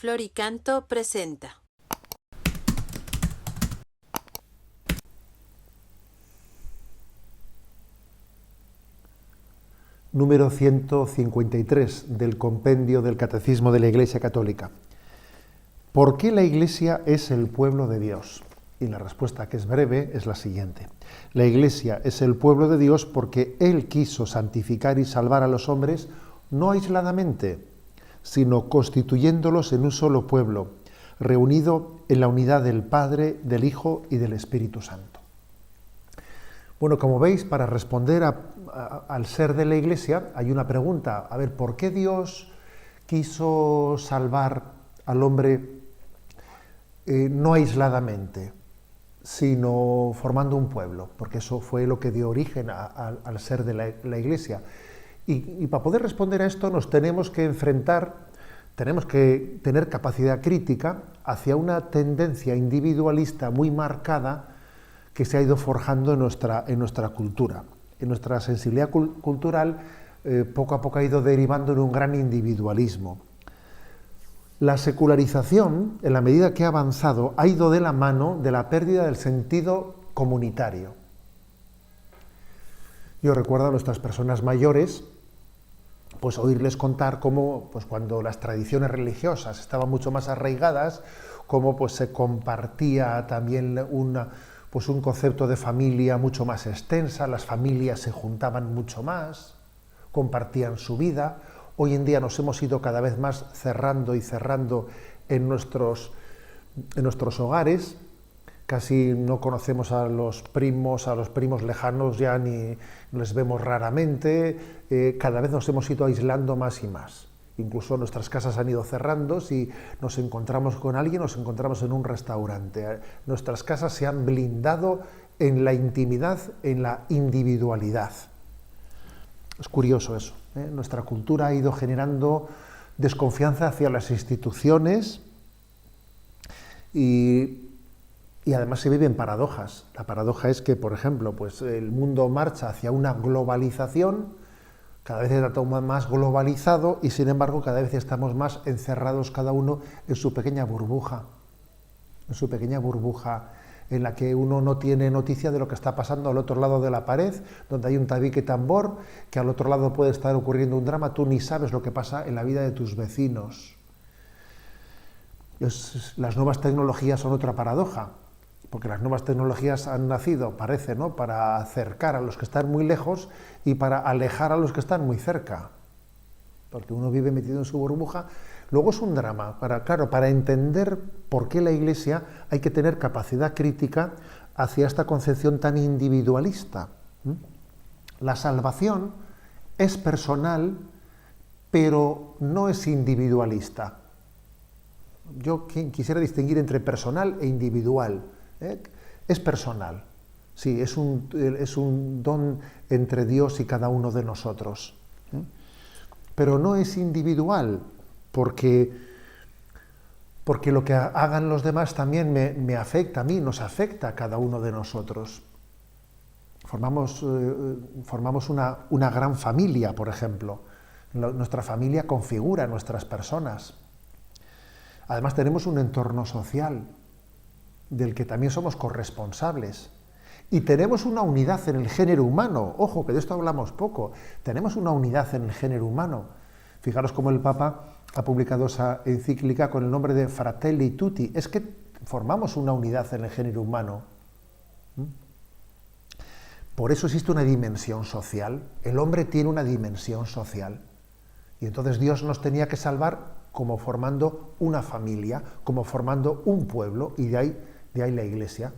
Floricanto presenta. Número 153 del Compendio del Catecismo de la Iglesia Católica. ¿Por qué la Iglesia es el pueblo de Dios? Y la respuesta, que es breve, es la siguiente. La Iglesia es el pueblo de Dios porque Él quiso santificar y salvar a los hombres no aisladamente, sino constituyéndolos en un solo pueblo, reunido en la unidad del Padre, del Hijo y del Espíritu Santo. Bueno, como veis, para responder al ser de la Iglesia hay una pregunta. A ver, ¿por qué Dios quiso salvar al hombre no aisladamente, sino formando un pueblo? Porque eso fue lo que dio origen al ser de la Iglesia. Y para poder responder a esto nos tenemos que enfrentar, tenemos que tener capacidad crítica hacia una tendencia individualista muy marcada que se ha ido forjando en nuestra cultura. En nuestra sensibilidad cultural poco a poco ha ido derivando en un gran individualismo. La secularización, en la medida que ha avanzado, ha ido de la mano de la pérdida del sentido comunitario. Yo recuerdo a nuestras personas mayores, pues oírles contar cómo, pues cuando las tradiciones religiosas estaban mucho más arraigadas, cómo pues se compartía también un concepto de familia mucho más extensa, las familias se juntaban mucho más, compartían su vida. Hoy en día nos hemos ido cada vez más cerrando en nuestros hogares. Casi no conocemos a los primos lejanos, ya ni les vemos raramente. Cada vez nos hemos ido aislando más y más. Incluso nuestras casas han ido cerrando. Si nos encontramos con alguien, nos encontramos en un restaurante. Nuestras casas se han blindado en la intimidad, en la individualidad. Es curioso eso, ¿eh? Nuestra cultura ha ido generando desconfianza hacia las instituciones y además se viven paradojas. La paradoja es que, por ejemplo, pues el mundo marcha hacia una globalización, cada vez está todo más globalizado y, sin embargo, cada vez estamos más encerrados cada uno en su pequeña burbuja en la que uno no tiene noticia de lo que está pasando al otro lado de la pared, donde hay un tabique tambor, que al otro lado puede estar ocurriendo un drama, tú ni sabes lo que pasa en la vida de tus vecinos. Las nuevas tecnologías son otra paradoja, porque las nuevas tecnologías han nacido, parece, ¿no?, para acercar a los que están muy lejos y para alejar a los que están muy cerca. Porque uno vive metido en su burbuja. Luego es un drama. Para entender por qué la Iglesia hay que tener capacidad crítica hacia esta concepción tan individualista. La salvación es personal, pero no es individualista. Yo quisiera distinguir entre personal e individual. Es personal. Sí, es un don entre Dios y cada uno de nosotros. Pero no es individual, porque lo que hagan los demás también me afecta a mí, nos afecta a cada uno de nosotros. Formamos una gran familia, por ejemplo. Nuestra familia configura nuestras personas. Además tenemos un entorno social del que también somos corresponsables. Y tenemos una unidad en el género humano. Ojo, que de esto hablamos poco. Tenemos una unidad en el género humano. Fijaros cómo el Papa ha publicado esa encíclica con el nombre de Fratelli Tutti. Es que formamos una unidad en el género humano. Por eso existe una dimensión social. El hombre tiene una dimensión social. Y entonces Dios nos tenía que salvar como formando una familia, como formando un pueblo, y de ahí la Iglesia.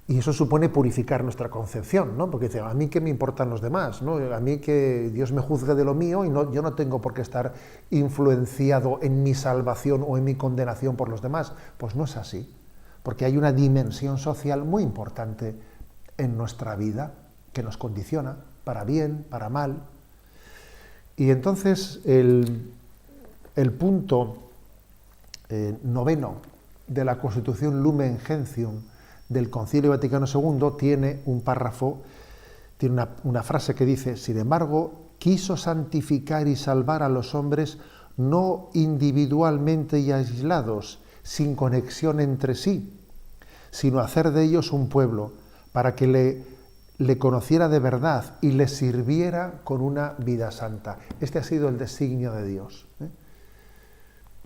Y eso supone purificar nuestra concepción, ¿no? Porque dice, a mí qué me importan los demás, ¿no? A mí que Dios me juzgue de lo mío y yo no tengo por qué estar influenciado en mi salvación o en mi condenación por los demás. Pues no es así, porque hay una dimensión social muy importante en nuestra vida que nos condiciona, para bien, para mal. Y entonces el punto noveno de la Constitución Lumen Gentium del Concilio Vaticano II tiene un párrafo, tiene una frase que dice: sin embargo, quiso santificar y salvar a los hombres no individualmente y aislados, sin conexión entre sí, sino hacer de ellos un pueblo, para que le conociera de verdad y le sirviera con una vida santa. Este ha sido el designio de Dios.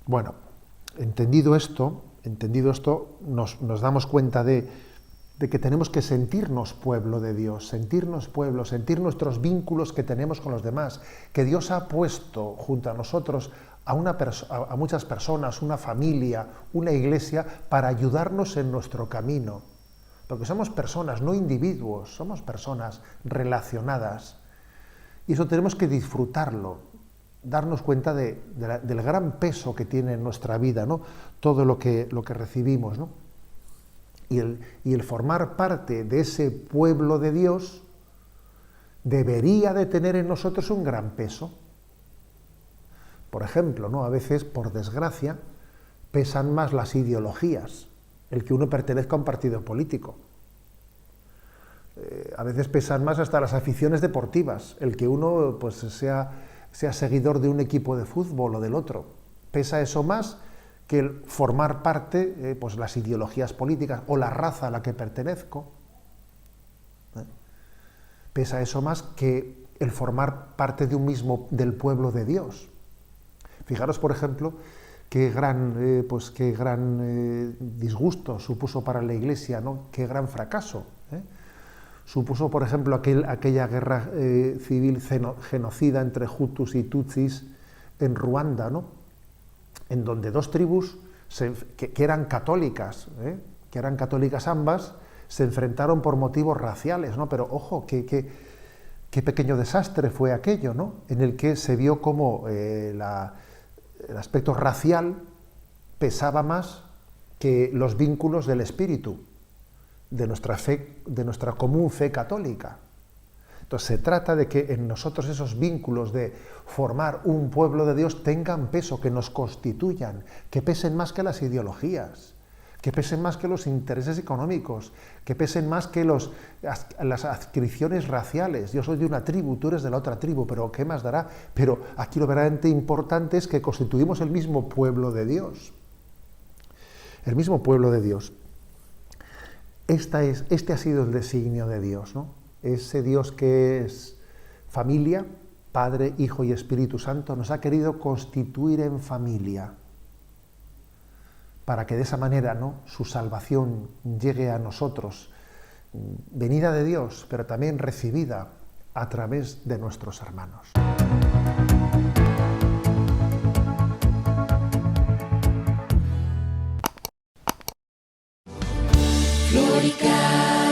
Bueno, entendido esto, nos damos cuenta de que tenemos que sentirnos pueblo de Dios, sentir nuestros vínculos que tenemos con los demás, que Dios ha puesto junto a nosotros a muchas personas, una familia, una iglesia, para ayudarnos en nuestro camino. Porque somos personas, no individuos, somos personas relacionadas. Y eso tenemos que disfrutarlo, darnos cuenta del gran peso que tiene en nuestra vida, ¿no? Todo lo que recibimos, ¿no? Y el formar parte de ese pueblo de Dios debería de tener en nosotros un gran peso. Por ejemplo, ¿no? A veces, por desgracia, pesan más las ideologías, el que uno pertenezca a un partido político. A veces pesan más hasta las aficiones deportivas, el que uno pues, sea seguidor de un equipo de fútbol o del otro. Pesa eso más que el formar parte, pues las ideologías políticas o la raza a la que pertenezco. Pesa eso más que el formar parte del pueblo de Dios. Fijaros, por ejemplo, qué gran disgusto supuso para la Iglesia, ¿no? Qué gran fracaso. Supuso, por ejemplo, aquella guerra civil genocida entre Hutus y Tutsis en Ruanda, ¿no? En donde dos tribus que eran católicas ambas, se enfrentaron por motivos raciales, ¿no? Pero ojo, qué pequeño desastre fue aquello, ¿no? En el que se vio como el aspecto racial pesaba más que los vínculos del espíritu, de nuestra fe, de nuestra común fe católica. Entonces se trata de que en nosotros esos vínculos de formar un pueblo de Dios tengan peso, que nos constituyan, que pesen más que las ideologías, que pesen más que los intereses económicos, que pesen más que las adscripciones raciales. Yo soy de una tribu, tú eres de la otra tribu, pero ¿qué más dará? Pero aquí lo verdaderamente importante es que constituimos el mismo pueblo de Dios. El mismo pueblo de Dios. Este ha sido el designio de Dios, ¿no? Ese Dios que es familia, Padre, Hijo y Espíritu Santo, nos ha querido constituir en familia, para que de esa manera, ¿no?, su salvación llegue a nosotros, venida de Dios, pero también recibida a través de nuestros hermanos. Florica.